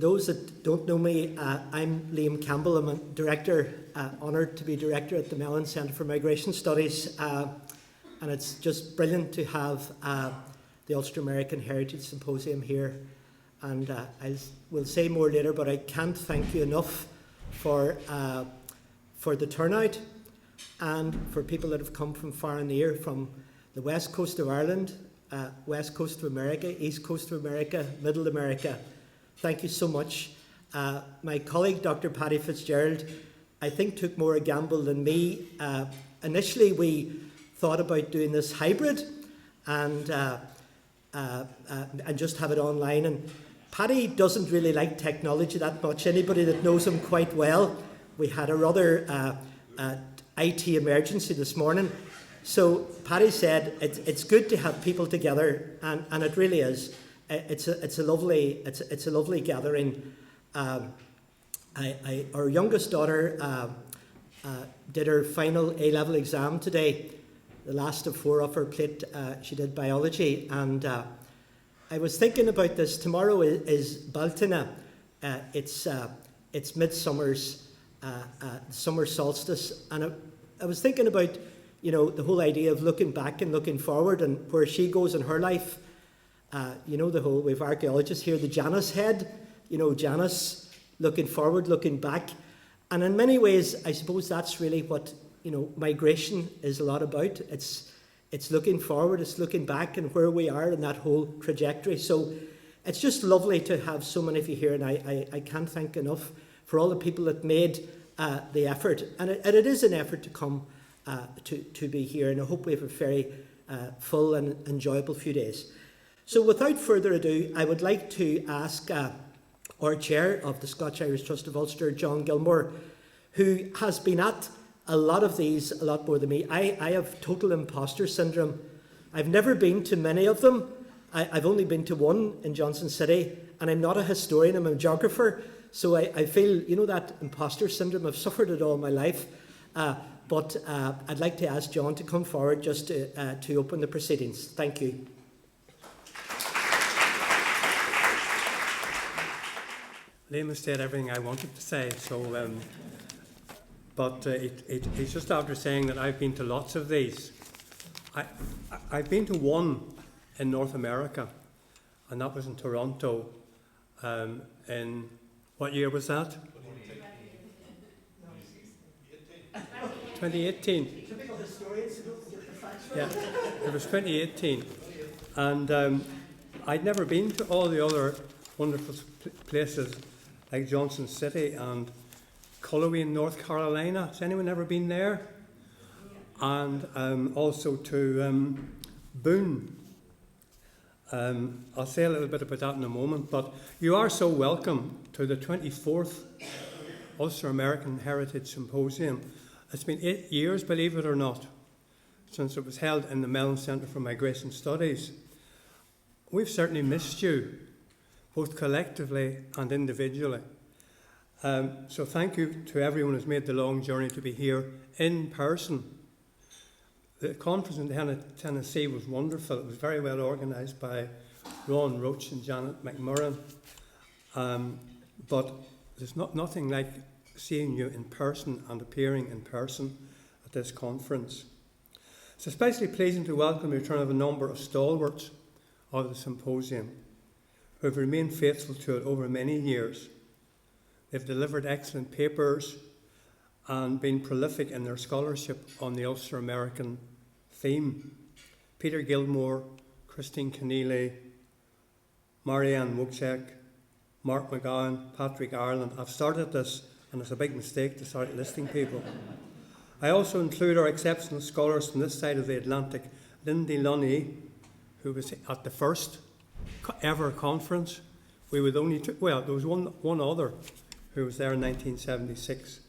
those that don't know me, I'm Liam Campbell. I'm a director, honoured to be director at the Mellon Centre for Migration Studies. And it's just brilliant to have the Ulster American Heritage Symposium here. And I will say more later, but I can't thank you enough for the turnout and for people that have come from far and near, from the west coast of Ireland, west coast of America, east coast of America, middle America. Thank you so much. My colleague, Dr. Paddy Fitzgerald, I think took more a gamble than me. Initially, we thought about doing this hybrid and just have it online. And Paddy doesn't really like technology that much. Anybody that knows him quite well, we had a rather IT emergency this morning. So Paddy said it's good to have people together, and it really is. It's a lovely gathering. Our youngest daughter did her final A-level exam today, the last of 4 off her plate. She did biology, and I was thinking about this. Tomorrow is Baltina. It's midsummer's summer solstice, and I was thinking about, the whole idea of looking back and looking forward, and where she goes in her life. We've archaeologists here, the Janus head. Janus looking forward, looking back, and in many ways, I suppose that's really what migration is a lot about. It's looking forward, it's looking back, and where we are in that whole trajectory. So it's just lovely to have so many of you here, and I can't thank enough for all the people that made the effort, and it is an effort to come to be here, and I hope we have a very full and enjoyable few days. So without further ado, I would like to ask our chair of the Scotch-Irish Trust of Ulster, John Gilmore, who has been at a lot of these, a lot more than me. I have total imposter syndrome. I've never been to many of them. I've only been to one in Johnson City, and I'm not a historian, I'm a geographer, so I feel, that imposter syndrome. I've suffered it all my life. But I'd like to ask John to come forward just to open the proceedings. Thank you. Liam has said everything I wanted to say, so but it's just after saying that I've been to lots of these. I've been to one in North America, and that was in Toronto. In what year was that? 2018. Yeah, it was 2018, and I'd never been to all the other wonderful places like Johnson City and Cullowhee in North Carolina. Has anyone ever been there? And also to Boone. I'll say a little bit about that in a moment, but you are so welcome to the 24th Ulster American Heritage Symposium. It's been 8 years, believe it or not, since it was held in the Mellon Centre for Migration Studies. We've certainly missed you, both collectively and individually. So thank you to everyone who's made the long journey to be here in person. The conference in Tennessee was wonderful. It was very well organised by Ron Roach and Janet McMurran. But there's nothing like seeing you in person and appearing in person at this conference. It's especially pleasing to welcome the return of a number of stalwarts of the symposium who have remained faithful to it over many years. They've delivered excellent papers and been prolific in their scholarship on the Ulster American theme. Peter Gilmore, Christine Keneally, Marianne Wojcik, Mark McGowan, Patrick Ireland. I've started this, and it's a big mistake to start listing people. I also include our exceptional scholars from this side of the Atlantic, Lindy Lunny, who was at the first ever conference. We were the only two, well, there was one other who was there in 1976.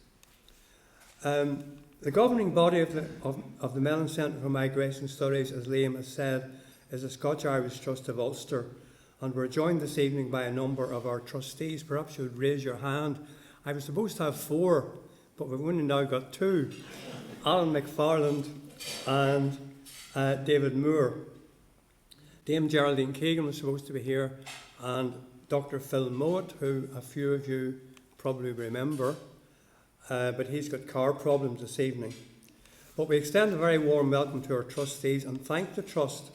The governing body of the Mellon Centre for Migration Studies, as Liam has said, is the Scotch-Irish Trust of Ulster, and we're joined this evening by a number of our trustees. Perhaps you would raise your hand. I was supposed to have 4, but we've only now got 2. Alan McFarland and David Moore. Dame Geraldine Keegan was supposed to be here, and Dr. Phil Mowat, who a few of you probably remember, but he's got car problems this evening. But we extend a very warm welcome to our trustees and thank the Trust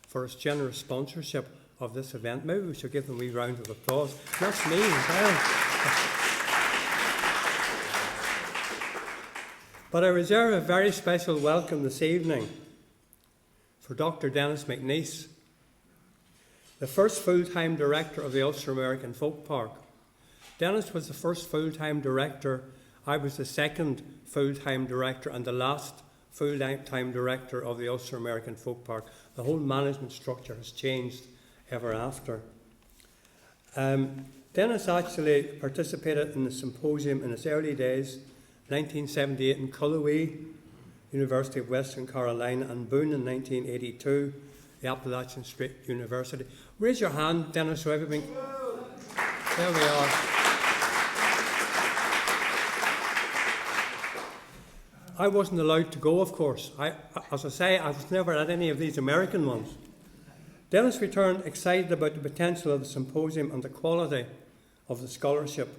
for its generous sponsorship of this event. Maybe we should give them a wee round of applause. That's me as well. But I reserve a very special welcome this evening for Dr. Dennis McNeice, the first full-time director of the Ulster American Folk Park. Dennis was the first full-time director. I was the second full-time director and the last full-time director of the Ulster American Folk Park. The whole management structure has changed ever after. Dennis actually participated in the symposium in its early days, 1978 in Cullowhee, University of Western Carolina, and Boone in 1982, the Appalachian State University. Raise your hand, Dennis, so everything. There we are. I wasn't allowed to go, of course. As I say, I was never at any of these American ones. Dennis returned excited about the potential of the symposium and the quality of the scholarship,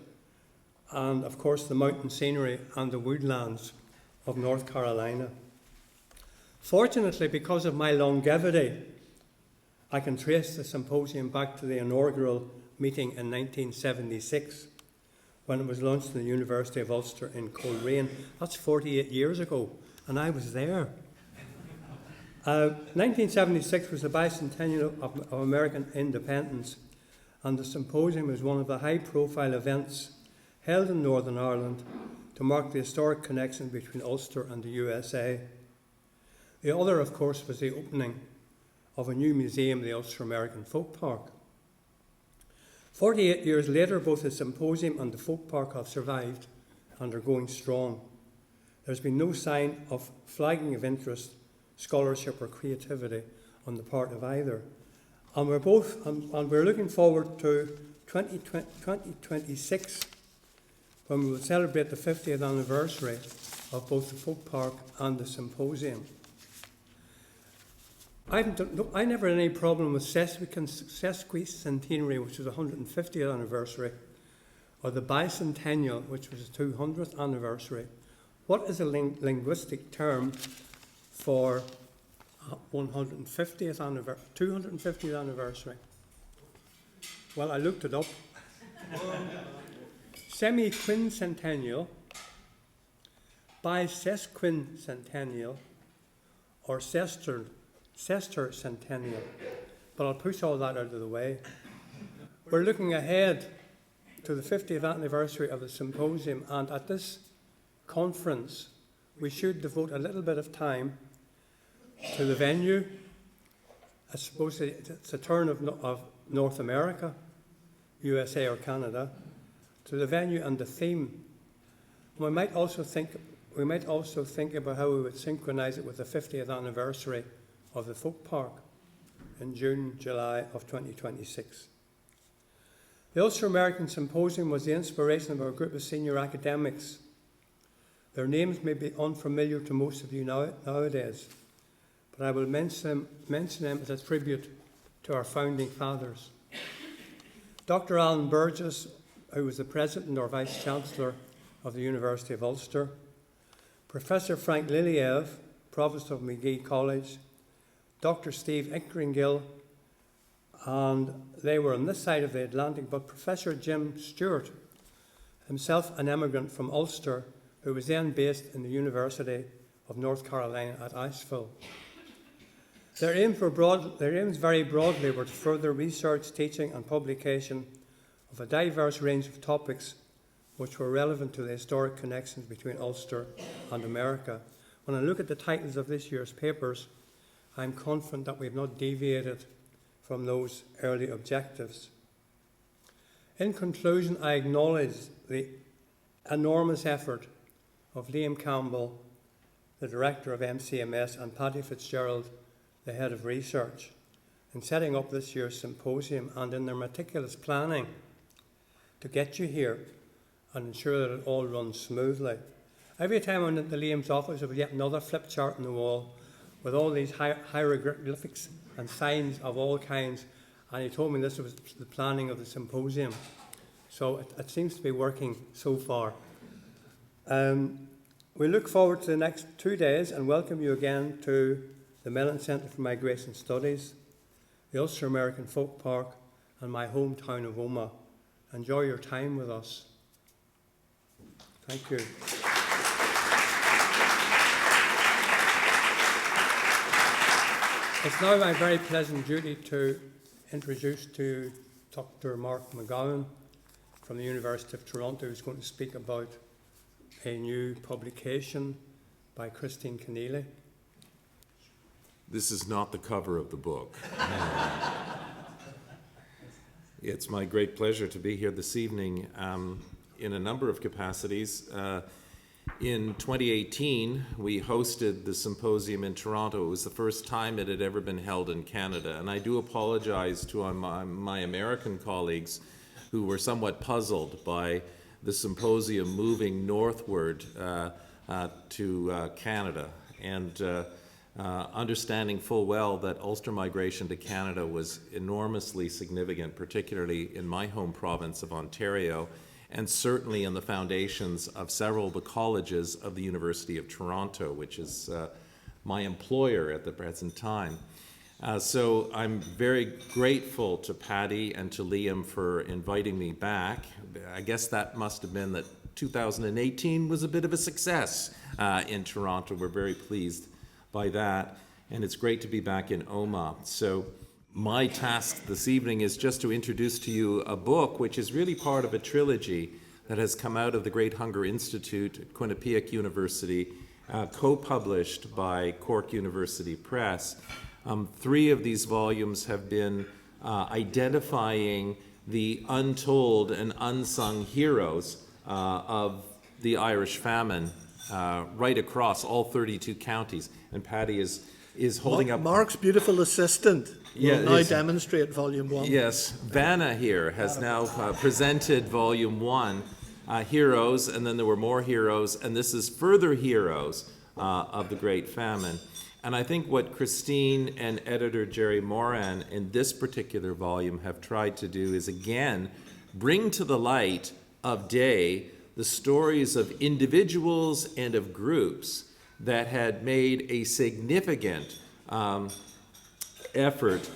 and of course the mountain scenery and the woodlands of North Carolina. Fortunately, because of my longevity, I can trace the symposium back to the inaugural meeting in 1976, when it was launched in the University of Ulster in Coleraine. That's 48 years ago, and I was there. 1976 was the bicentennial of American independence, and the symposium was one of the high-profile events held in Northern Ireland to mark the historic connection between Ulster and the USA. The other, of course, was the opening of a new museum, the Ulster American Folk Park. 48 years later, both the symposium and the folk park have survived and are going strong. There's been no sign of flagging of interest, scholarship or creativity on the part of either. And we're looking forward to 2026, when we will celebrate the 50th anniversary of both the folk park and the symposium. I never had any problem with sesquicentenary, which was the 150th anniversary, or the bicentennial, which was the 200th anniversary. What is a linguistic term for 250th anniversary? Well, I looked it up. Semi-quincentennial, bisesquicentennial, or sestercentennial. But I'll push all that out of the way. We're looking ahead to the 50th anniversary of the symposium, and at this conference we should devote a little bit of time to the venue. I suppose it's a turn of North America, USA or Canada, to the venue and the theme. We might also think about how we would synchronise it with the 50th anniversary of the folk park in June, July of 2026. The Ulster American Symposium was the inspiration of our group of senior academics. Their names may be unfamiliar to most of you nowadays, but I will mention them as a tribute to our founding fathers. Dr. Alan Burgess, who was the President or Vice Chancellor of the University of Ulster, Professor Frank Liliev, Provost of Magee College, Dr. Steve Ickringill, and they were on this side of the Atlantic, but Professor Jim Stewart, himself an immigrant from Ulster, who was then based in the University of North Carolina at Asheville. Their aims very broadly were to further research, teaching and publication of a diverse range of topics which were relevant to the historic connections between Ulster and America. When I look at the titles of this year's papers, I'm confident that we have not deviated from those early objectives. In conclusion, I acknowledge the enormous effort of Liam Campbell, the Director of MCMS, and Paddy Fitzgerald, the Head of Research, in setting up this year's symposium and in their meticulous planning to get you here and ensure that it all runs smoothly. Every time I'm at the Liam's office, there's yet another flip chart on the wall with all these hieroglyphics and signs of all kinds, and he told me this was the planning of the symposium. So it seems to be working so far. We look forward to the next 2 days and welcome you again to the Mellon Centre for Migration Studies, the Ulster American Folk Park, and my hometown of Omagh. Enjoy your time with us. Thank you. It's now my very pleasant duty to introduce to you Dr. Mark McGowan from the University of Toronto, who's going to speak about a new publication by Christine Keneally. This is not the cover of the book. It's my great pleasure to be here this evening in a number of capacities. In 2018, we hosted the symposium in Toronto. It was the first time it had ever been held in Canada, and I do apologize to my American colleagues who were somewhat puzzled by the symposium moving northward to Canada, and understanding full well that Ulster migration to Canada was enormously significant, particularly in my home province of Ontario, and certainly in the foundations of several of the colleges of the University of Toronto, which is my employer at the present time. So I'm very grateful to Paddy and to Liam for inviting me back. I guess that must have been that 2018 was a bit of a success in Toronto. We're very pleased by that, and it's great to be back in Omagh. So my task this evening is just to introduce to you a book which is really part of a trilogy that has come out of the Great Hunger Institute at Quinnipiac University, co-published by Cork University Press. 3 of these volumes have been identifying the untold and unsung heroes of the Irish famine right across all 32 counties. And Paddy is holding up... Mark's beautiful assistant will now demonstrate Volume 1. Yes, Vanna here has now presented Volume 1, Heroes, and then there were more heroes, and this is further heroes of the Great Famine. And I think what Christine and editor Jerry Moran in this particular volume have tried to do is again bring to the light of day the stories of individuals and of groups that had made a significant effort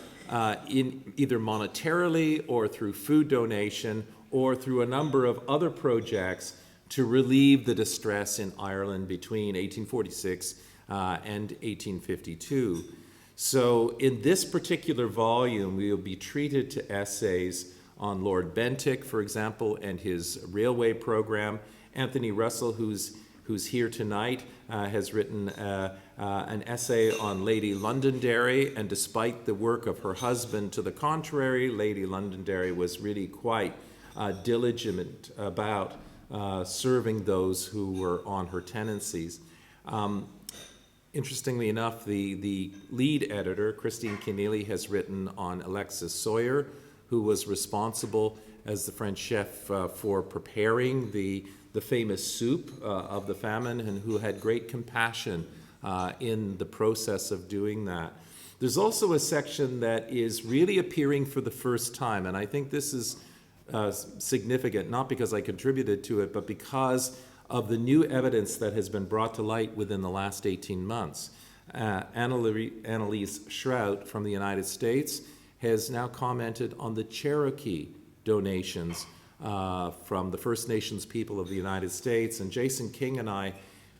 in either monetarily or through food donation or through a number of other projects to relieve the distress in Ireland between 1846 and 1852. So in this particular volume, we will be treated to essays on Lord Bentinck, for example, and his railway program. Anthony Russell, who's here tonight, has written an essay on Lady Londonderry, and despite the work of her husband to the contrary, Lady Londonderry was really quite diligent about serving those who were on her tenancies. Interestingly enough, the lead editor, Christine Keneally, has written on Alexis Soyer, who was responsible as the French chef for preparing the famous soup of the famine, and who had great compassion in the process of doing that. There's also a section that is really appearing for the first time, and I think this is significant, not because I contributed to it, but because of the new evidence that has been brought to light within the last 18 months. Annalise Shrout from the United States has now commented on the Cherokee donations from the First Nations people of the United States. And Jason King and I,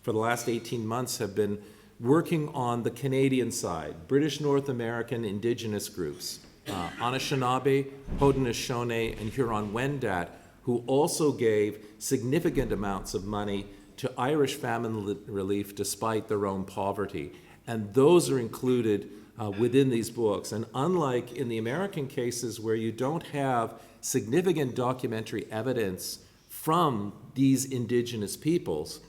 for the last 18 months, have been working on the Canadian side, British North American Indigenous groups, Anishinaabe, Haudenosaunee, and Huron-Wendat, who also gave significant amounts of money to Irish famine relief despite their own poverty. And those are included within these books. And unlike in the American cases where you don't have significant documentary evidence from these Indigenous peoples,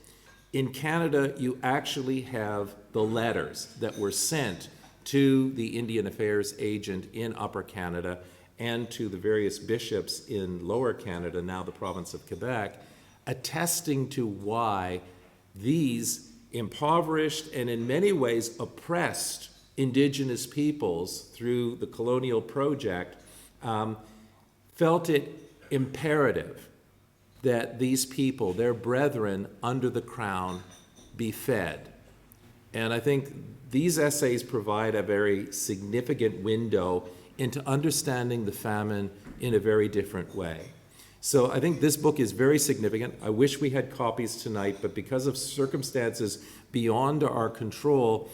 in Canada you actually have the letters that were sent to the Indian Affairs agent in Upper Canada and to the various bishops in Lower Canada, now the province of Quebec, attesting to why these impoverished and in many ways oppressed Indigenous peoples through the colonial project felt it imperative that these people, their brethren under the crown, be fed. And I think these essays provide a very significant window into understanding the famine in a very different way. So I think this book is very significant. I wish we had copies tonight, but because of circumstances beyond our control,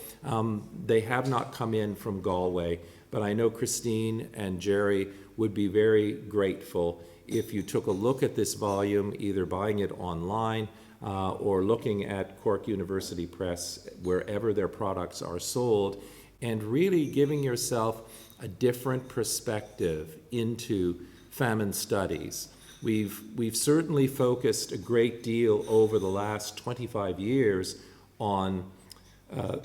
they have not come in from Galway. But I know Christine and Jerry would be very grateful if you took a look at this volume, either buying it online or looking at Cork University Press, wherever their products are sold, and really giving yourself a different perspective into famine studies. We've certainly focused a great deal over the last 25 years on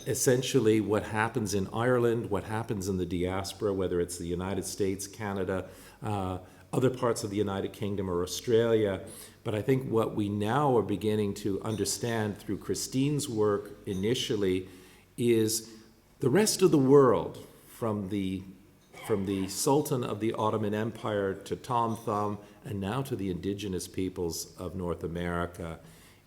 essentially what happens in Ireland, what happens in the diaspora, whether it's the United States, Canada, other parts of the United Kingdom or Australia. But I think what we now are beginning to understand through Christine's work initially is the rest of the world, from the Sultan of the Ottoman Empire to Tom Thumb, and now to the indigenous peoples of North America,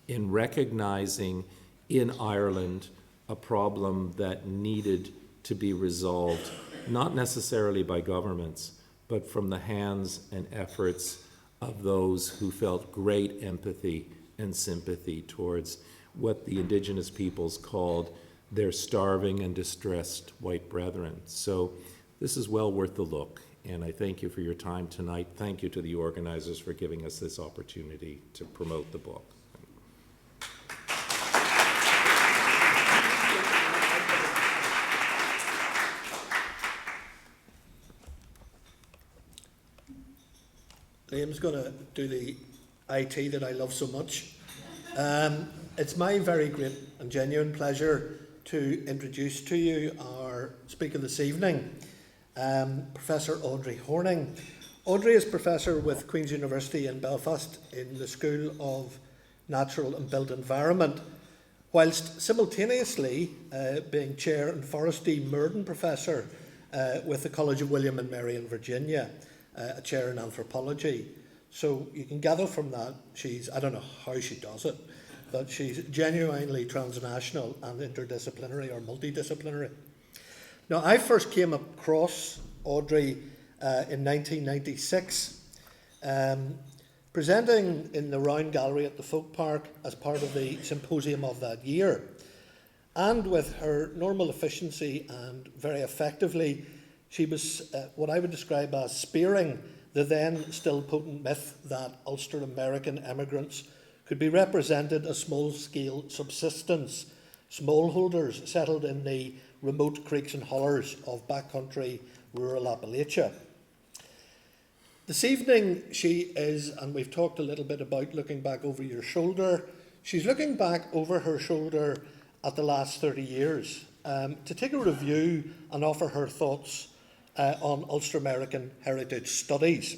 in recognizing in Ireland a problem that needed to be resolved, not necessarily by governments, but from the hands and efforts of those who felt great empathy and sympathy towards what the indigenous peoples called their starving and distressed white brethren. So this is well worth the look, and I thank you for your time tonight. Thank you to the organizers for giving us this opportunity to promote the book. Liam's going to do the IT that I love so much. It's my very great and genuine pleasure to introduce to you our speaker this evening, Professor Audrey Horning. Audrey is Professor with Queen's University in Belfast in the School of Natural and Built Environment, whilst simultaneously being Chair and Forestry Murden Professor with the College of William and Mary in Virginia, a Chair in Anthropology. So you can gather from that I don't know how she does it, but she's genuinely transnational and interdisciplinary or multidisciplinary. Now, I first came across Audrey in 1996, presenting in the Round Gallery at the Folk Park as part of the symposium of that year. And with her normal efficiency and very effectively, she was what I would describe as spearing the then still potent myth that Ulster American emigrants could be represented as small-scale subsistence smallholders settled in the remote creeks and hollers of backcountry rural Appalachia. This evening she is, and we've talked a little bit about looking back over your shoulder, she's looking back over her shoulder at the last 30 years to take a review and offer her thoughts on Ulster American heritage studies.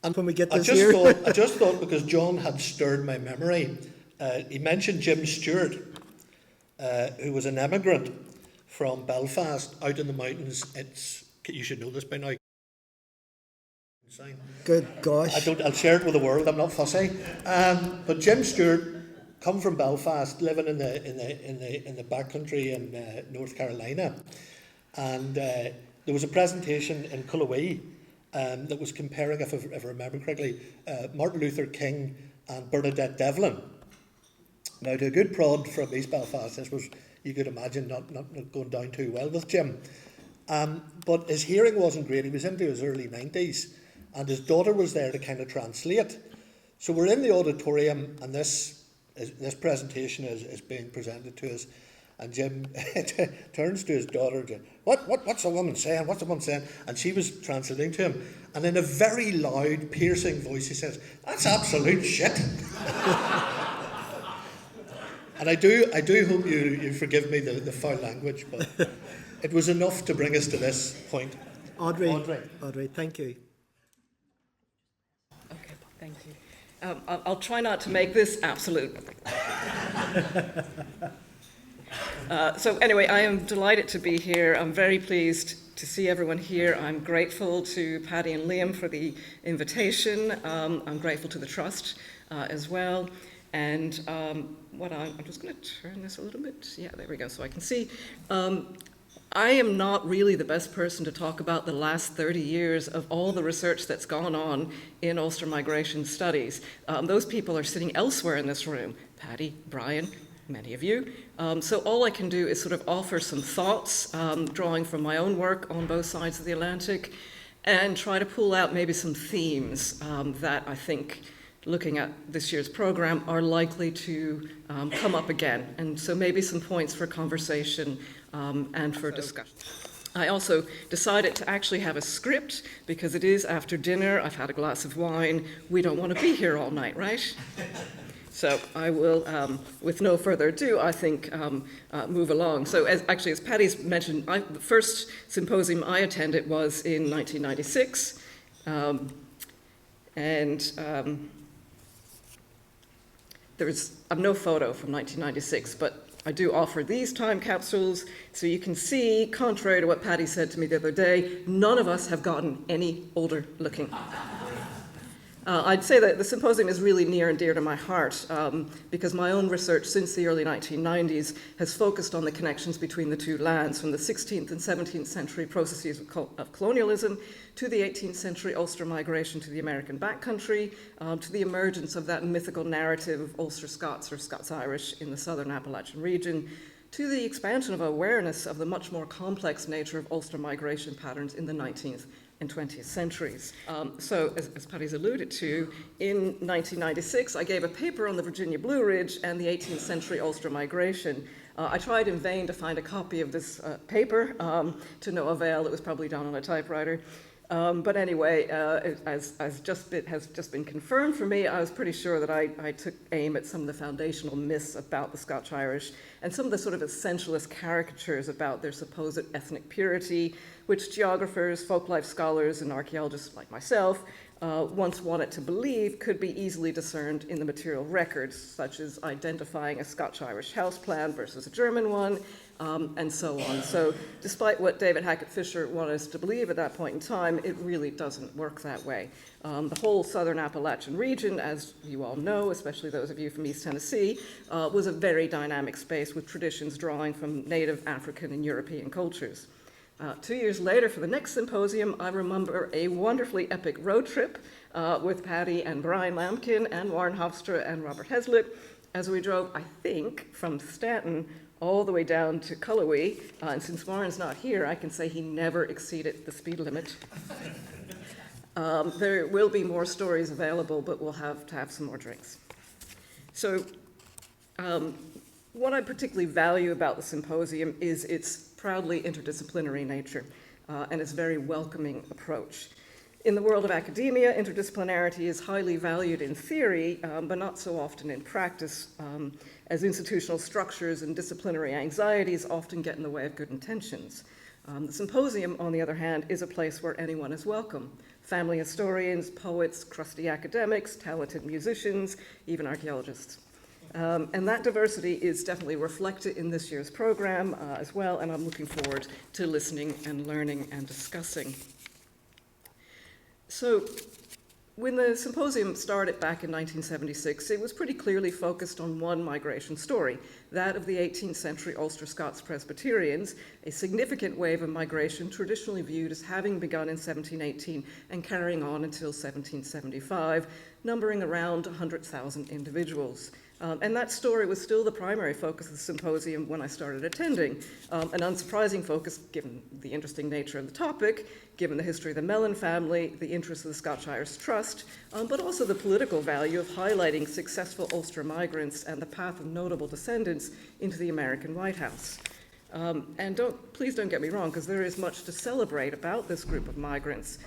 And when we get this I just thought, because John had stirred my memory, he mentioned Jim Stewart, who was an emigrant from Belfast out in the mountains. You should know this by now. Good gosh. I'll share it with the world. I'm not fussy. But Jim Stewart, come from Belfast, living in the backcountry in North Carolina. And there was a presentation in Cullowhee that was comparing, if I remember correctly, Martin Luther King and Bernadette Devlin. Now, to a good prod from East Belfast, this was, you could imagine, not going down too well with Jim. But his hearing wasn't great. He was into his early 90s, and his daughter was there to kind of translate. So we're in the auditorium, and this presentation is being presented to us. And Jim turns to his daughter, what's the woman saying? What's the woman saying? And she was translating to him. And in a very loud, piercing voice, he says, "That's absolute shit." And I do hope you forgive me the foul language, but it was enough to bring us to this point. Audrey, thank you. Okay, thank you. I'll try not to make this absolute. So anyway, I am delighted to be here. I'm very pleased to see everyone here. I'm grateful to Paddy and Liam for the invitation. I'm grateful to the Trust as well. And I'm just going to turn this a little bit. Yeah, there we go, so I can see. I am not really the best person to talk about the last 30 years of all the research that's gone on in Ulster migration studies. Those people are sitting elsewhere in this room. Paddy, Brian, many of you. So all I can do is sort of offer some thoughts, drawing from my own work on both sides of the Atlantic, and try to pull out maybe some themes that I think, looking at this year's program, are likely to come up again. And so maybe some points for conversation and for discussion. I also decided to actually have a script because it is after dinner. I've had a glass of wine. We don't want to be here all night, right? So I will, with no further ado, I think, move along. So as Paddy's mentioned, the first symposium I attended was in 1996. I've no photo from 1996, but I do offer these time capsules so you can see, contrary to what Paddy said to me the other day, none of us have gotten any older looking. I'd say that the symposium is really near and dear to my heart because my own research since the early 1990s has focused on the connections between the two lands, from the 16th and 17th century processes of colonialism to the 18th century Ulster migration to the American backcountry, to the emergence of that mythical narrative of Ulster Scots or Scots-Irish in the southern Appalachian region, to the expansion of awareness of the much more complex nature of Ulster migration patterns in the 19th and 20th centuries. So, as Paddy's alluded to, in 1996, I gave a paper on the Virginia Blue Ridge and the 18th century Ulster migration. I tried in vain to find a copy of this paper, to no avail. It was probably done on a typewriter. But anyway, as has just been confirmed for me, I was pretty sure that I took aim at some of the foundational myths about the Scotch-Irish and some of the sort of essentialist caricatures about their supposed ethnic purity, which geographers, folklife scholars, and archaeologists like myself once wanted to believe could be easily discerned in the material records, such as identifying a Scotch-Irish house plan versus a German one, and so on. So despite what David Hackett Fisher wanted us to believe at that point in time, it really doesn't work that way. The whole southern Appalachian region, as you all know, especially those of you from East Tennessee, was a very dynamic space with traditions drawing from native African and European cultures. 2 years later, for the next symposium, I remember a wonderfully epic road trip with Paddy and Brian Lampkin and Warren Hofstra and Robert Heslett as we drove, I think, from Stanton all the way down to Cullowhee. And since Warren's not here, I can say he never exceeded the speed limit. There will be more stories available, but we'll have to have some more drinks. So what I particularly value about the symposium is its proudly interdisciplinary nature and its very welcoming approach. In the world of academia, interdisciplinarity is highly valued in theory, but not so often in practice, as institutional structures and disciplinary anxieties often get in the way of good intentions. The symposium, on the other hand, is a place where anyone is welcome. Family historians, poets, crusty academics, talented musicians, even archaeologists. And that diversity is definitely reflected in this year's program as well, and I'm looking forward to listening and learning and discussing. So, when the symposium started back in 1976, it was pretty clearly focused on one migration story, that of the 18th century Ulster Scots Presbyterians, a significant wave of migration traditionally viewed as having begun in 1718 and carrying on until 1775, numbering around 100,000 individuals. And that story was still the primary focus of the symposium when I started attending. An unsurprising focus, given the interesting nature of the topic, given the history of the Mellon family, the interests of the Scotch-Irish Trust, but also the political value of highlighting successful Ulster migrants and the path of notable descendants into the American White House. And please don't get me wrong, because there is much to celebrate about this group of migrants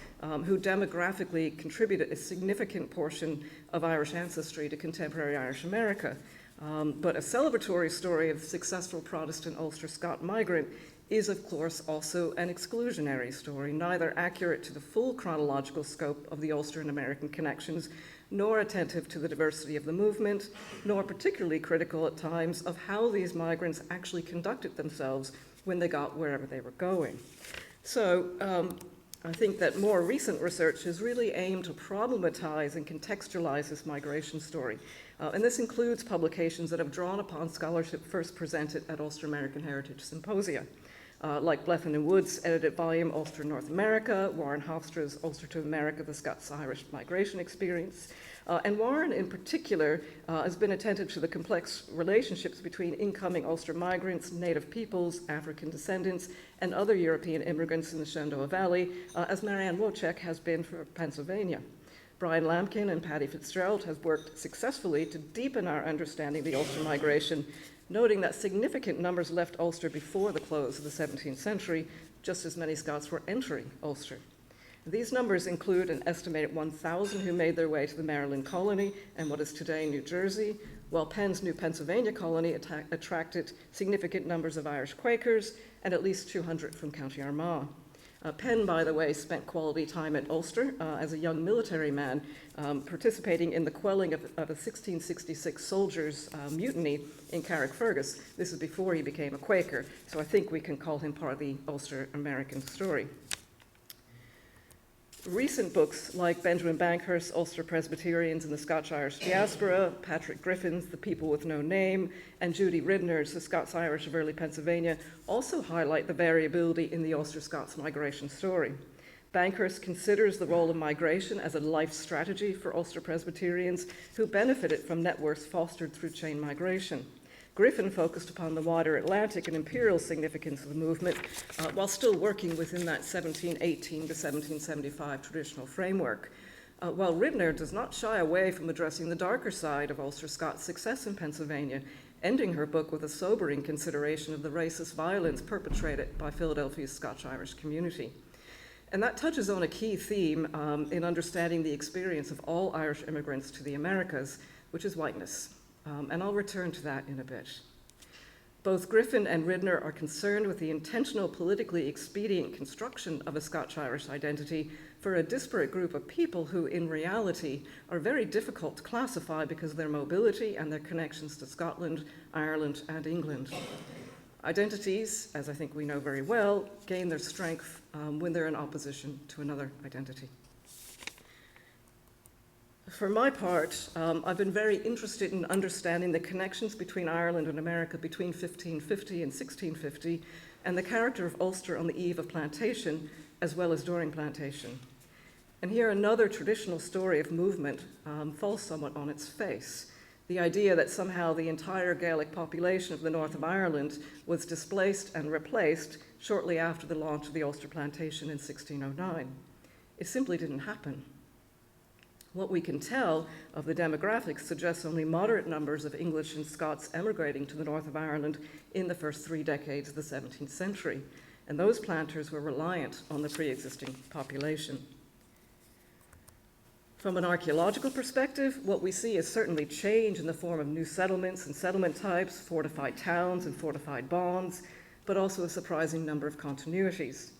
who demographically contributed a significant portion of Irish ancestry to contemporary Irish America. But a celebratory story of successful Protestant Ulster Scot migrant is, of course, also an exclusionary story, neither accurate to the full chronological scope of the Ulster and American connections, nor attentive to the diversity of the movement, nor particularly critical at times of how these migrants actually conducted themselves when they got wherever they were going. So I think that more recent research has really aimed to problematize and contextualize this migration story. And this includes publications that have drawn upon scholarship first presented at Ulster American Heritage Symposia, like Blethyn and Wood's edited volume, Ulster North America, Warren Hofstra's Ulster to America, the Scots-Irish Migration Experience. And Warren, in particular, has been attentive to the complex relationships between incoming Ulster migrants, native peoples, African descendants, and other European immigrants in the Shenandoah Valley, as Marianne Wojcik has been for Pennsylvania. Brian Lampkin and Paddy Fitzgerald have worked successfully to deepen our understanding of the Ulster migration, noting that significant numbers left Ulster before the close of the 17th century, just as many Scots were entering Ulster. These numbers include an estimated 1,000 who made their way to the Maryland colony and what is today New Jersey, while Penn's New Pennsylvania colony attracted significant numbers of Irish Quakers and at least 200 from County Armagh. Penn, by the way, spent quality time at Ulster as a young military man, participating in the quelling of a 1666 soldiers' mutiny in Carrickfergus. This is before he became a Quaker, so I think we can call him part of the Ulster American story. Recent books like Benjamin Bankhurst's Ulster Presbyterians in the Scotch-Irish Diaspora, Patrick Griffin's The People with No Name, and Judy Ridner's The Scots-Irish of Early Pennsylvania also highlight the variability in the Ulster-Scots migration story. Bankhurst considers the role of migration as a life strategy for Ulster Presbyterians who benefited from networks fostered through chain migration. Griffin focused upon the wider Atlantic and imperial significance of the movement, while still working within that 1718 to 1775 traditional framework. While Ridner does not shy away from addressing the darker side of Ulster Scots' success in Pennsylvania, ending her book with a sobering consideration of the racist violence perpetrated by Philadelphia's Scotch-Irish community. And that touches on a key theme in understanding the experience of all Irish immigrants to the Americas, which is whiteness. And I'll return to that in a bit. Both Griffin and Ridner are concerned with the intentional politically expedient construction of a Scotch-Irish identity for a disparate group of people who, in reality, are very difficult to classify because of their mobility and their connections to Scotland, Ireland, and England. Identities, as I think we know very well, gain their strength when they're in opposition to another identity. For my part, I've been very interested in understanding the connections between Ireland and America between 1550 and 1650, and the character of Ulster on the eve of plantation, as well as during plantation. And here another traditional story of movement falls somewhat on its face. The idea that somehow the entire Gaelic population of the north of Ireland was displaced and replaced shortly after the launch of the Ulster Plantation in 1609. It simply didn't happen. What we can tell of the demographics suggests only moderate numbers of English and Scots emigrating to the north of Ireland in the first 3 decades of the 17th century, and those planters were reliant on the pre-existing population. From an archaeological perspective, what we see is certainly change in the form of new settlements and settlement types, fortified towns and fortified bonds, but also a surprising number of continuities.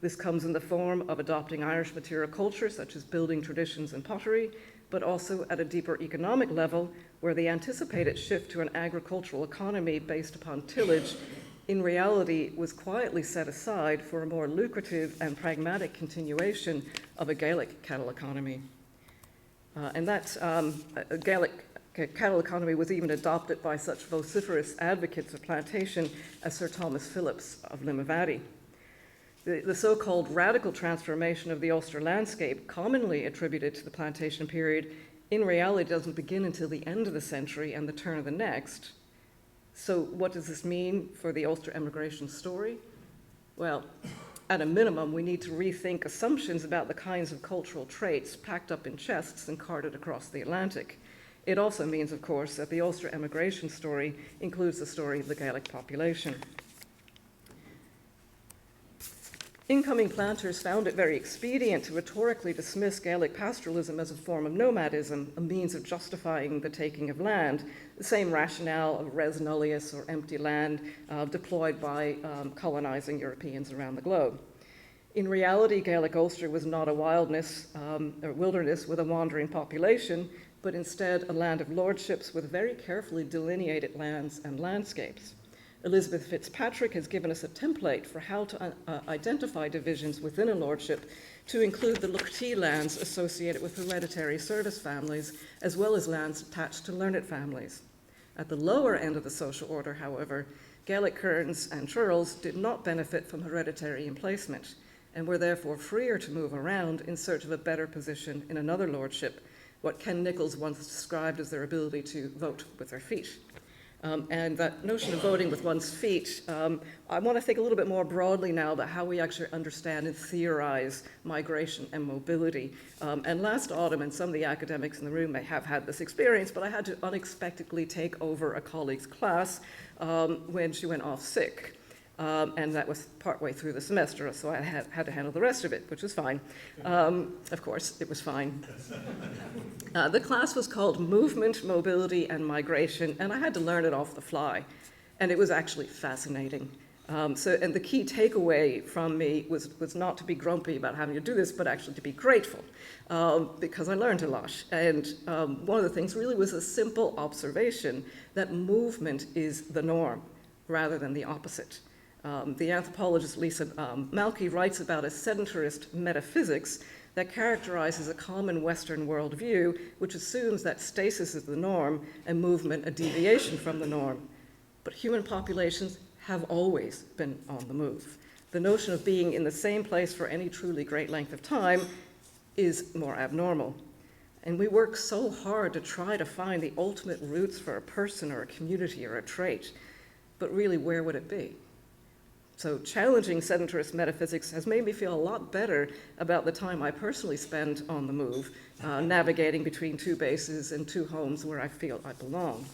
This comes in the form of adopting Irish material culture, such as building traditions and pottery, but also at a deeper economic level, where the anticipated shift to an agricultural economy based upon tillage, in reality, was quietly set aside for a more lucrative and pragmatic continuation of a Gaelic cattle economy. And that Gaelic cattle economy was even adopted by such vociferous advocates of plantation as Sir Thomas Phillips of Limavady. The so-called radical transformation of the Ulster landscape, commonly attributed to the plantation period, in reality doesn't begin until the end of the century and the turn of the next. So what does this mean for the Ulster emigration story? Well, at a minimum, we need to rethink assumptions about the kinds of cultural traits packed up in chests and carted across the Atlantic. It also means, of course, that the Ulster emigration story includes the story of the Gaelic population. Incoming planters found it very expedient to rhetorically dismiss Gaelic pastoralism as a form of nomadism, a means of justifying the taking of land, the same rationale of res nullius, or empty land, deployed by colonizing Europeans around the globe. In reality, Gaelic Ulster was not a wilderness with a wandering population, but instead a land of lordships with very carefully delineated lands and landscapes. Elizabeth Fitzpatrick has given us a template for how to identify divisions within a lordship to include the Loch Tay lands associated with hereditary service families, as well as lands attached to learned families. At the lower end of the social order, however, Gaelic kerns and churls did not benefit from hereditary emplacement, and were therefore freer to move around in search of a better position in another lordship, what Ken Nichols once described as their ability to vote with their feet. And that notion of voting with one's feet, I want to think a little bit more broadly now about how we actually understand and theorize migration and mobility. And last autumn, and some of the academics in the room may have had this experience, but I had to unexpectedly take over a colleague's class when she went off sick. And that was partway through the semester, so I had to handle the rest of it, which was fine. Of course, it was fine. The class was called Movement, Mobility, and Migration, and I had to learn it off the fly. And it was actually fascinating. And the key takeaway from me was not to be grumpy about having to do this, but actually to be grateful, because I learned a lot. And one of the things really was a simple observation that movement is the norm rather than the opposite. The anthropologist Lisa Malky writes about a sedentarist metaphysics that characterizes a common Western worldview, which assumes that stasis is the norm and movement a deviation from the norm. But human populations have always been on the move. The notion of being in the same place for any truly great length of time is more abnormal. And we work so hard to try to find the ultimate roots for a person or a community or a trait, but really, where would it be? So challenging sedentarist metaphysics has made me feel a lot better about the time I personally spend on the move, navigating between two bases and two homes where I feel I belong.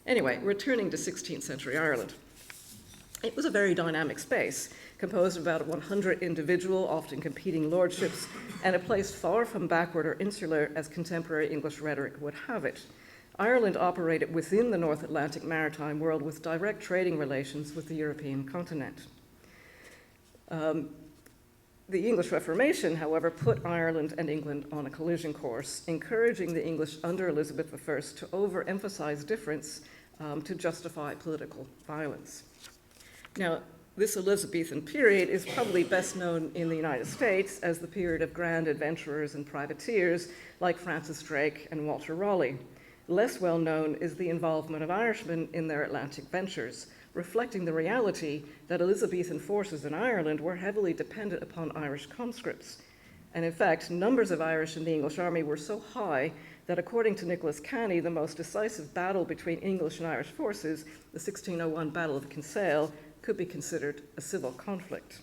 Anyway, returning to 16th century Ireland. It was a very dynamic space, composed of about 100 individual, often competing lordships, and a place far from backward or insular as contemporary English rhetoric would have it. Ireland operated within the North Atlantic maritime world with direct trading relations with the European continent. The English Reformation, however, put Ireland and England on a collision course, encouraging the English under Elizabeth I to overemphasize difference to justify political violence. Now, this Elizabethan period is probably best known in the United States as the period of grand adventurers and privateers like Francis Drake and Walter Raleigh. Less well known is the involvement of Irishmen in their Atlantic ventures, reflecting the reality that Elizabethan forces in Ireland were heavily dependent upon Irish conscripts. And in fact, numbers of Irish in the English army were so high that according to Nicholas Canny, the most decisive battle between English and Irish forces, the 1601 Battle of Kinsale, could be considered a civil conflict.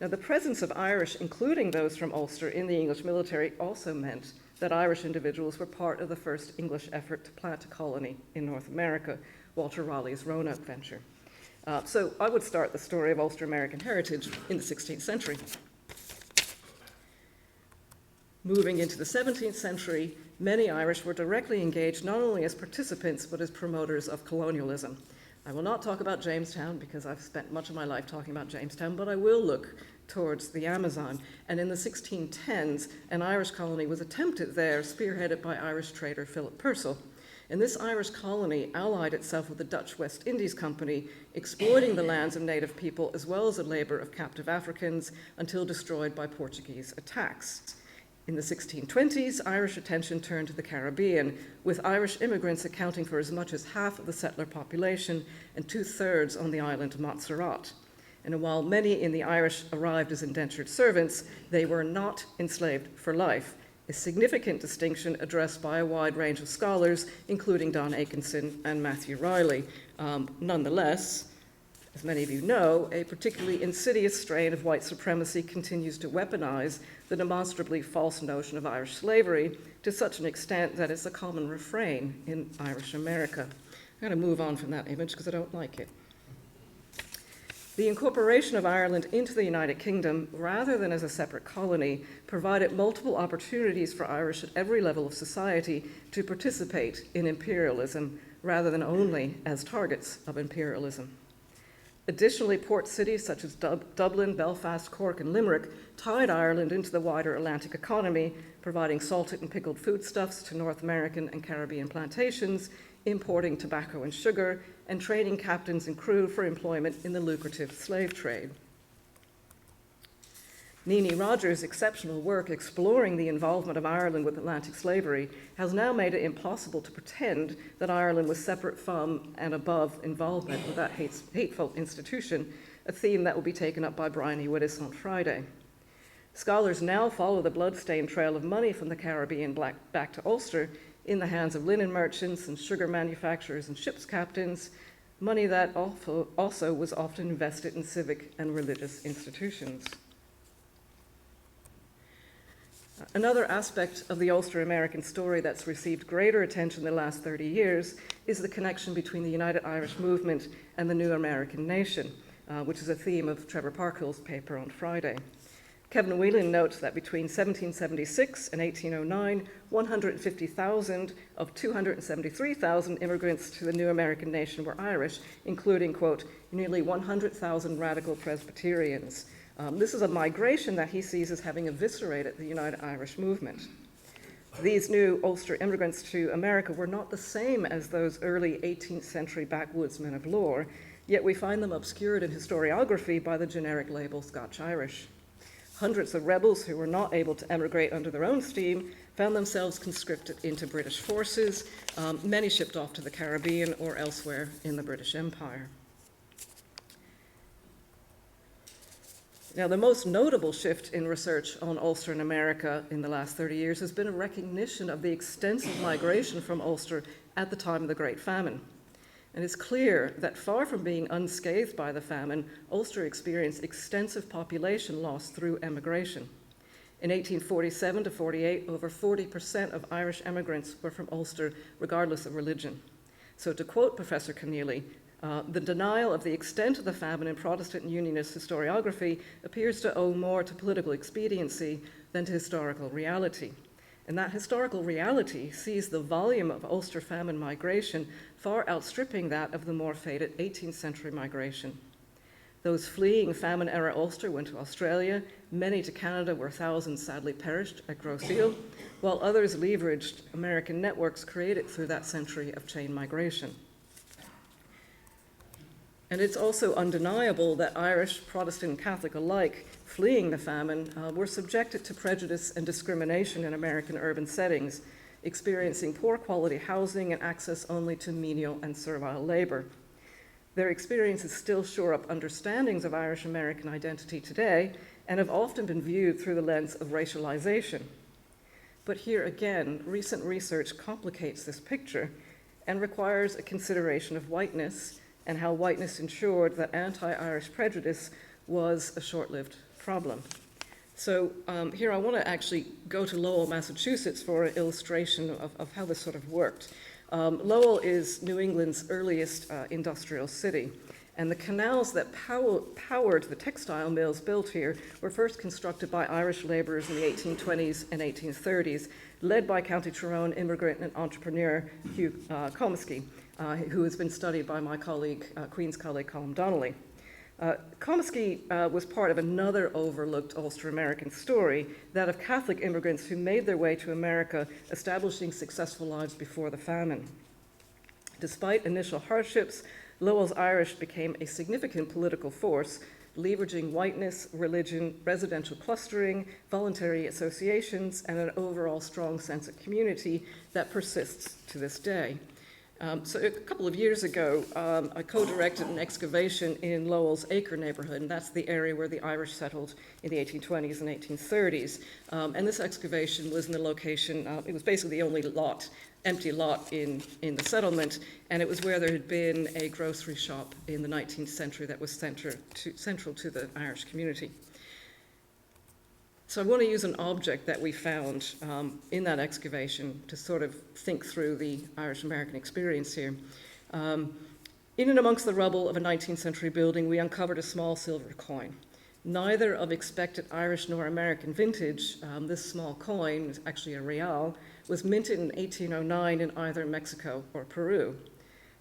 Now, the presence of Irish, including those from Ulster, in the English military also meant that Irish individuals were part of the first English effort to plant a colony in North America, Walter Raleigh's Roanoke venture. So I would start the story of Ulster-American heritage in the 16th century. Moving into the 17th century, many Irish were directly engaged not only as participants, but as promoters of colonialism. I will not talk about Jamestown because I've spent much of my life talking about Jamestown, but I will look towards the Amazon. And in the 1610s, an Irish colony was attempted there, spearheaded by Irish trader Philip Purcell. And this Irish colony allied itself with the Dutch West Indies Company, exploiting the lands of native people as well as the labor of captive Africans until destroyed by Portuguese attacks. In the 1620s, Irish attention turned to the Caribbean, with Irish immigrants accounting for as much as half of the settler population and 2/3 on the island of Montserrat. And while many in the Irish arrived as indentured servants, they were not enslaved for life, a significant distinction addressed by a wide range of scholars, including Don Atkinson and Matthew Riley. Nonetheless, as many of you know, a particularly insidious strain of white supremacy continues to weaponize the demonstrably false notion of Irish slavery to such an extent that it's a common refrain in Irish America. I'm going to move on from that image because I don't like it. The incorporation of Ireland into the United Kingdom, rather than as a separate colony, provided multiple opportunities for Irish at every level of society to participate in imperialism, rather than only as targets of imperialism. Additionally, port cities such as Dublin, Belfast, Cork, and Limerick tied Ireland into the wider Atlantic economy, providing salted and pickled foodstuffs to North American and Caribbean plantations, importing tobacco and sugar, and training captains and crew for employment in the lucrative slave trade. Nini Rogers' exceptional work exploring the involvement of Ireland with Atlantic slavery has now made it impossible to pretend that Ireland was separate from and above involvement with that hateful institution, a theme that will be taken up by Brian E. Wittes on Friday. Scholars now follow the bloodstained trail of money from the Caribbean back to Ulster in the hands of linen merchants and sugar manufacturers and ships captains, money that also was often invested in civic and religious institutions. Another aspect of the Ulster American story that's received greater attention in the last 30 years is the connection between the United Irish Movement and the new American nation, which is a theme of Trevor Parkhill's paper on Friday. Kevin Whelan notes that between 1776 and 1809, 150,000 of 273,000 immigrants to the new American nation were Irish, including, quote, nearly 100,000 radical Presbyterians. This is a migration that he sees as having eviscerated the United Irish Movement. These new Ulster immigrants to America were not the same as those early 18th century backwoodsmen of lore, yet we find them obscured in historiography by the generic label Scotch-Irish. Hundreds of rebels who were not able to emigrate under their own steam found themselves conscripted into British forces, many shipped off to the Caribbean or elsewhere in the British Empire. Now, the most notable shift in research on Ulster in America in the last 30 years has been a recognition of the extensive migration from Ulster at the time of the Great Famine. And it's clear that far from being unscathed by the famine, Ulster experienced extensive population loss through emigration. In 1847 to 48, over 40% of Irish emigrants were from Ulster, regardless of religion. So to quote Professor Keneally, the denial of the extent of the famine in Protestant and Unionist historiography appears to owe more to political expediency than to historical reality. And that historical reality sees the volume of Ulster famine migration far outstripping that of the more fated 18th century migration. Those fleeing famine-era Ulster went to Australia, many to Canada where thousands sadly perished at Grosse Ile, while others leveraged American networks created through that century of chain migration. And it's also undeniable that Irish, Protestant, and Catholic alike, fleeing the famine, were subjected to prejudice and discrimination in American urban settings, experiencing poor quality housing and access only to menial and servile labor. Their experiences still shore up understandings of Irish American identity today and have often been viewed through the lens of racialization. But here again, recent research complicates this picture and requires a consideration of whiteness and how whiteness ensured that anti-Irish prejudice was a short-lived problem. So here I want to actually go to Lowell, Massachusetts for an illustration of how this sort of worked. Lowell is New England's earliest industrial city, and the canals that powered the textile mills built here were first constructed by Irish laborers in the 1820s and 1830s, led by County Tyrone immigrant and entrepreneur Hugh Comiskey, who has been studied by my colleague, Queen's colleague Colm Donnelly. Comiskey was part of another overlooked Ulster American story, that of Catholic immigrants who made their way to America, establishing successful lives before the famine. Despite initial hardships, Lowell's Irish became a significant political force, leveraging whiteness, religion, residential clustering, voluntary associations, and an overall strong sense of community that persists to this day. So a couple of years ago, I co-directed an excavation in Lowell's Acre neighborhood, and that's the area where the Irish settled in the 1820s and 1830s. And this excavation was in the location, it was basically the only empty lot in the settlement, and it was where there had been a grocery shop in the 19th century that was central to the Irish community. So I want to use an object that we found in that excavation to sort of think through the Irish-American experience here. In and amongst the rubble of a 19th century building, we uncovered a small silver coin. Neither of expected Irish nor American vintage, this small coin, actually a real, was minted in 1809 in either Mexico or Peru.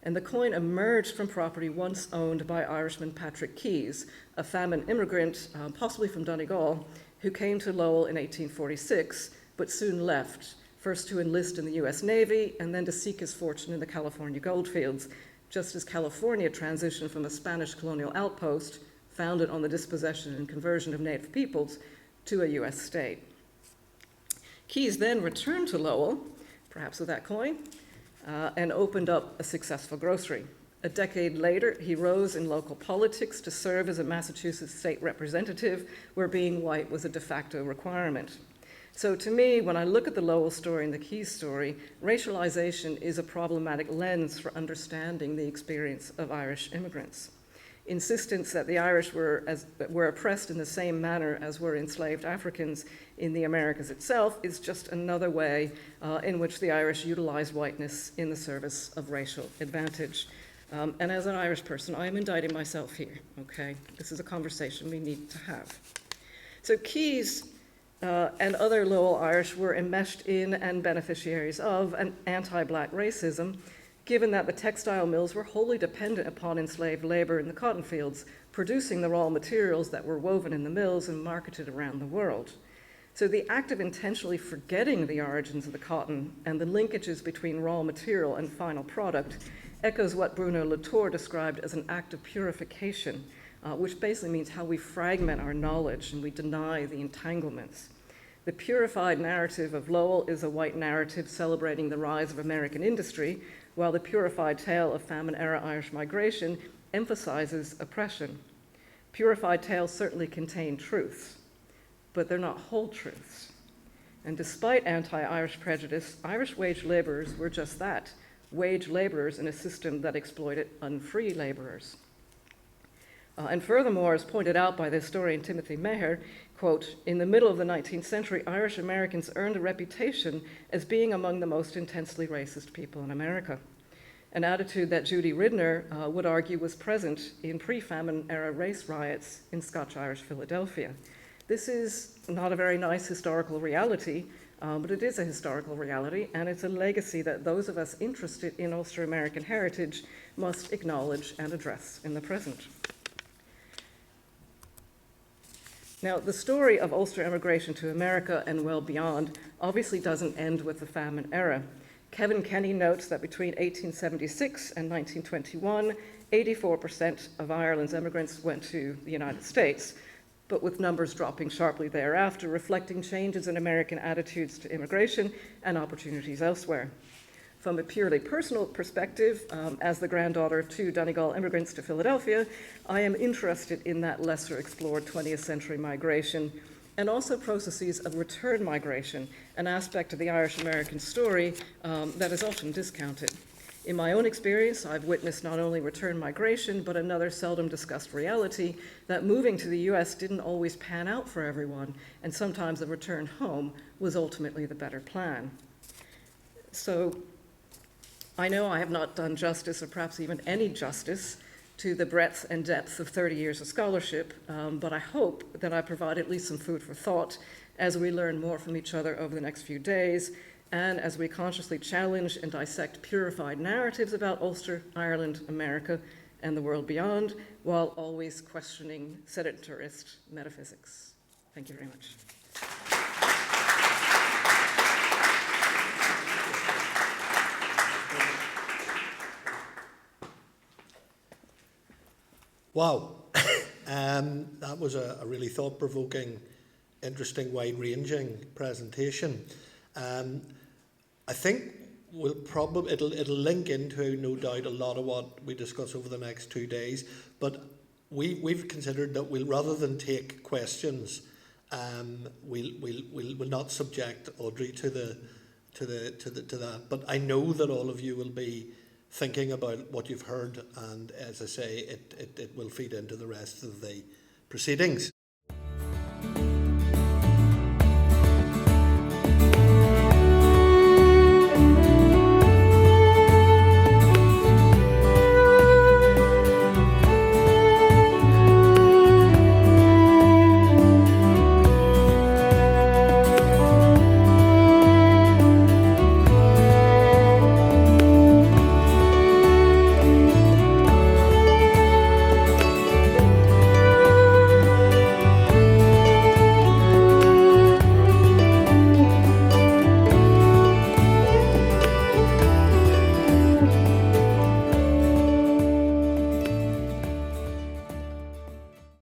And the coin emerged from property once owned by Irishman Patrick Keyes, a famine immigrant, possibly from Donegal, who came to Lowell in 1846, but soon left, first to enlist in the US Navy and then to seek his fortune in the California goldfields, just as California transitioned from a Spanish colonial outpost founded on the dispossession and conversion of native peoples to a US state. Keyes then returned to Lowell, perhaps with that coin, and opened up a successful grocery. A decade later, he rose in local politics to serve as a Massachusetts state representative, where being white was a de facto requirement. So to me, when I look at the Lowell story and the Keyes story, racialization is a problematic lens for understanding the experience of Irish immigrants. Insistence that the Irish were oppressed in the same manner as were enslaved Africans in the Americas itself is just another way in which the Irish utilized whiteness in the service of racial advantage. And as an Irish person, I am indicting myself here, okay? This is a conversation we need to have. So Keyes and other Lowell Irish were enmeshed in and beneficiaries of an anti-black racism, given that the textile mills were wholly dependent upon enslaved labor in the cotton fields, producing the raw materials that were woven in the mills and marketed around the world. So the act of intentionally forgetting the origins of the cotton and the linkages between raw material and final product echoes what Bruno Latour described as an act of purification, which basically means how we fragment our knowledge and we deny the entanglements. The purified narrative of Lowell is a white narrative celebrating the rise of American industry, while the purified tale of famine-era Irish migration emphasizes oppression. Purified tales certainly contain truths, but they're not whole truths. And despite anti-Irish prejudice, Irish wage laborers were just that, wage laborers in a system that exploited unfree laborers. And furthermore, as pointed out by the historian Timothy Meagher, quote, in the middle of the 19th century, Irish Americans earned a reputation as being among the most intensely racist people in America, an attitude that Judy Ridner would argue was present in pre-famine era race riots in Scotch-Irish Philadelphia. This is not a very nice historical reality, but it is a historical reality, and it's a legacy that those of us interested in Ulster-American heritage must acknowledge and address in the present. Now, the story of Ulster immigration to America and well beyond obviously doesn't end with the famine era. Kevin Kenny notes that between 1876 and 1921, 84% of Ireland's immigrants went to the United States, but with numbers dropping sharply thereafter, reflecting changes in American attitudes to immigration and opportunities elsewhere. From a purely personal perspective, as the granddaughter of two Donegal immigrants to Philadelphia, I am interested in that lesser explored 20th century migration and also processes of return migration, an aspect of the Irish-American story that is often discounted. In my own experience, I've witnessed not only return migration, but another seldom discussed reality that moving to the US didn't always pan out for everyone, and sometimes the return home was ultimately the better plan. So I know I have not done justice, or perhaps even any justice, to the breadth and depth of 30 years of scholarship, but I hope that I provide at least some food for thought as we learn more from each other over the next few days, and as we consciously challenge and dissect purified narratives about Ulster, Ireland, America, and the world beyond, while always questioning sedentarist metaphysics. Thank you very much. Wow. That was a really thought-provoking, interesting, wide-ranging presentation. I think it'll link into, no doubt, a lot of what we discuss over the next 2 days. But we've considered that rather than take questions, we'll not subject Audrey to that. But I know that all of you will be thinking about what you've heard, and as I say, it will feed into the rest of the proceedings.